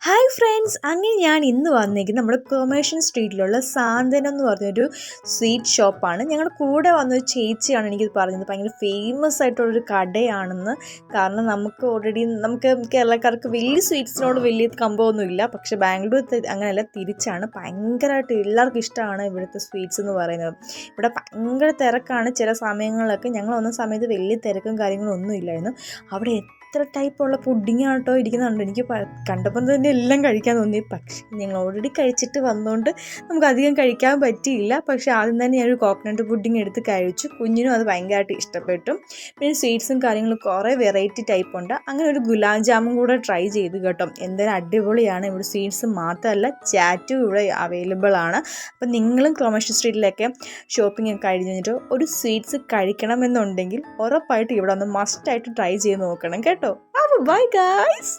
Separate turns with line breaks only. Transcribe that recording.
Hi friends, അങ്ങനെ ഞാൻ ഇന്ന് വന്നേക്കുന്നത് നമ്മുടെ കൊമേഴ്ഷ്യൽ സ്ട്രീറ്റിലുള്ള സാന്ത്വനം എന്ന് പറഞ്ഞൊരു സ്വീറ്റ് ഷോപ്പാണ്. ഞങ്ങളുടെ കൂടെ വന്നൊരു ചേച്ചിയാണ് എനിക്കിത് പറഞ്ഞത്. ഭയങ്കര ഫേമസ് ആയിട്ടുള്ളൊരു കടയാണെന്ന്. കാരണം നമുക്ക് കേരളക്കാർക്ക് വലിയ സ്വീറ്റ്സിനോട് വലിയ കമ്പമൊന്നുമില്ല. പക്ഷേ ബാംഗ്ലൂർ അങ്ങനെയല്ല, തിരിച്ചാണ്. ഭയങ്കരമായിട്ട് എല്ലാവർക്കും ഇഷ്ടമാണ് ഇവിടുത്തെ സ്വീറ്റ്സ് എന്ന് പറയുന്നത്. ഇവിടെ ഭയങ്കര തിരക്കാണ്. ചില സമയങ്ങളിലൊക്കെ ഞങ്ങൾ വന്ന സമയത്ത് വലിയ തിരക്കും കാര്യങ്ങളും ഒന്നും ഇല്ലായിരുന്നു. അവിടെ എത്ര ടൈപ്പുള്ള പുഡിങ്ങാണ് കേട്ടോ ഇരിക്കുന്നുണ്ട്. എനിക്ക് കണ്ടപ്പം തന്നെ എല്ലാം കഴിക്കാൻ തോന്നി. പക്ഷേ ഞങ്ങൾ ഓൾറെഡി കഴിച്ചിട്ട് വന്നുകൊണ്ട് നമുക്ക് അധികം കഴിക്കാൻ പറ്റിയില്ല. പക്ഷേ ആദ്യം തന്നെ ഞാനൊരു കോക്കനട്ട് പുഡിങ് എടുത്ത് കഴിച്ചു. കുഞ്ഞിനും അത് ഭയങ്കരമായിട്ട് ഇഷ്ടപ്പെട്ടു. പിന്നെ സ്വീറ്റ്സും കാര്യങ്ങളും കുറേ വെറൈറ്റി ടൈപ്പ് ഉണ്ട്. അങ്ങനെ ഒരു ഗുലാബ് ജാമുൻ കൂടെ ട്രൈ ചെയ്തു കേട്ടോ. എന്തായാലും അടിപൊളിയാണ്. ഇവിടെ സ്വീറ്റ്സ് മാത്രമല്ല, ചാറ്റും ഇവിടെ അവൈലബിൾ ആണ്. അപ്പം നിങ്ങളും കൊമേഴ്ഷ്യൽ സ്ട്രീറ്റിലൊക്കെ ഷോപ്പിംഗ് ഒക്കെ കഴിഞ്ഞ് കഴിഞ്ഞിട്ട് ഒരു സ്വീറ്റ്സ് കഴിക്കണമെന്നുണ്ടെങ്കിൽ ഉറപ്പായിട്ട് ഇവിടെ ഒന്ന് മസ്റ്റായിട്ട് ട്രൈ ചെയ്ത് നോക്കണം കേട്ടോ. അപ്പോൾ ബൈ ഗൈസ്.